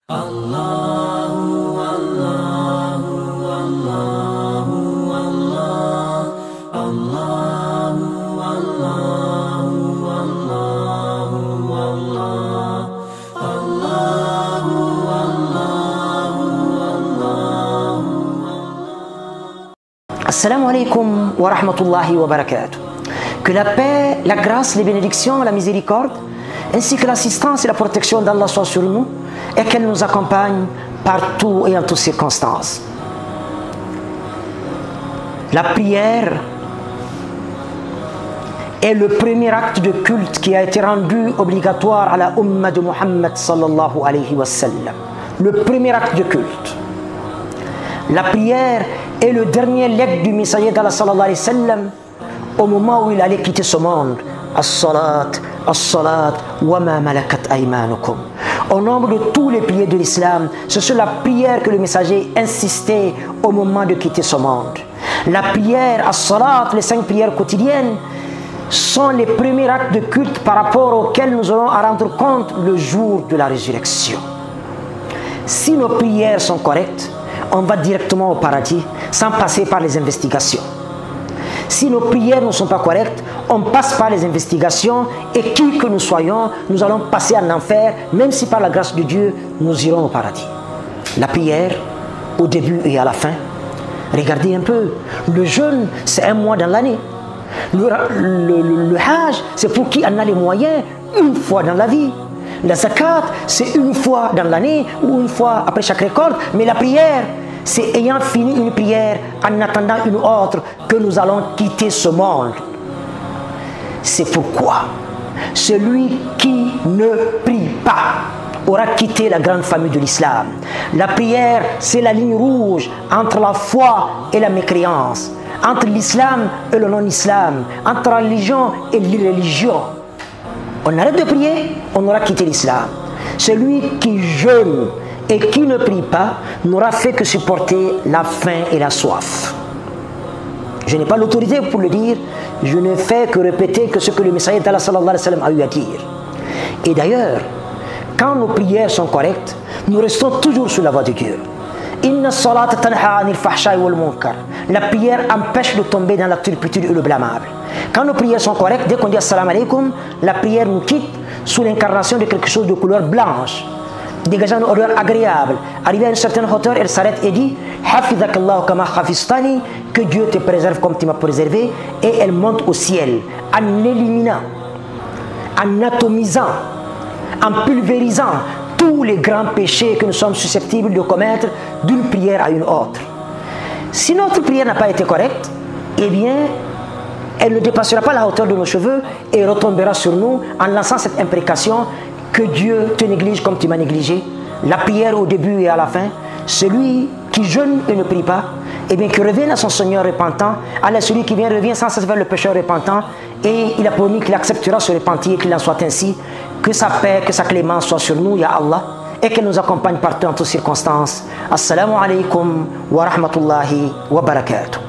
Allahu, Allahu, Allahu, Allah. Allahu, Allahu, Allahu, Allah. Allahu, Allahu, Allahu, Allah. Assalamu alaikum wa rahmatullahi wa barakatuh. Que la paix, la grâce, les bénédictions, la miséricorde, ainsi que l'assistance et la protection d'Allah soient sur nous et qu'elle nous accompagne partout et en toutes circonstances. La prière est le premier acte de culte qui a été rendu obligatoire à la Ummah de Muhammad sallallahu alayhi wa sallam. Le premier acte de culte. La prière est le dernier legs du messager d'Allah sallallahu alayhi wa sallam au moment où il allait quitter ce monde. As-salat, as-salat, wa ma malakat aymanukum. Au nombre de tous les prières de l'islam, c'est sur la prière que le messager insistait au moment de quitter ce monde. La prière, as-salat, les 5 prières quotidiennes, sont les premiers actes de culte par rapport auxquels nous aurons à rendre compte le jour de la résurrection. Si nos prières sont correctes, on va directement au paradis sans passer par les investigations. Si nos prières ne sont pas correctes, on passe par les investigations et qui que nous soyons, nous allons passer en enfer, même si par la grâce de Dieu, nous irons au paradis. La prière, au début et à la fin, regardez un peu, le jeûne, c'est 1 mois dans l'année. Le hajj, c'est pour qui en a les moyens, une fois dans la vie. La zakat, c'est une fois dans l'année ou une fois après chaque récolte. Mais la prière, c'est ayant fini une prière, en attendant une autre, que nous allons quitter ce monde. C'est pourquoi celui qui ne prie pas aura quitté la grande famille de l'islam. La prière, c'est la ligne rouge entre la foi et la mécréance, entre l'islam et le non-islam, entre la religion et l'irreligion. On arrête de prier, on aura quitté l'islam. Celui qui jeûne et qui ne prie pas n'aura fait que supporter la faim et la soif. Je n'ai pas l'autorité pour le dire, je ne fais que répéter que ce que le messager d'Allah sallallahu alayhi wa sallam a eu à dire. Et d'ailleurs, quand nos prières sont correctes, nous restons toujours sur la voie de Dieu. Inna salata tanha anil fahsha'i wal munkar. La prière empêche de tomber dans la turpitude et le blâmable. Quand nos prières sont correctes, dès qu'on dit assalamu alaikum, la prière nous quitte sous l'incarnation de quelque chose de couleur blanche, dégageant une odeur agréable. Arrivé à une certaine hauteur, elle s'arrête et dit Hafizakallahu kama hafiztani, que Dieu te préserve comme tu m'as préservé, et elle monte au ciel en éliminant, en atomisant, en pulvérisant tous les grands péchés que nous sommes susceptibles de commettre d'une prière à une autre. Si notre prière n'a pas été correcte, eh bien, elle ne dépassera pas la hauteur de nos cheveux et retombera sur nous en lançant cette imprécation que Dieu te néglige comme tu m'as négligé. La prière au début et à la fin, celui qui jeûne et ne prie pas, eh bien, qui revient à son Seigneur repentant, alors celui qui vient revient sans cesse vers le pécheur repentant, et il a promis qu'il acceptera ce repentir et qu'il en soit ainsi. Que sa paix, que sa clémence soit sur nous, Ya Allah, et qu'elle nous accompagne partout en toutes circonstances. Assalamu alaikum wa rahmatullahi wa barakatuh.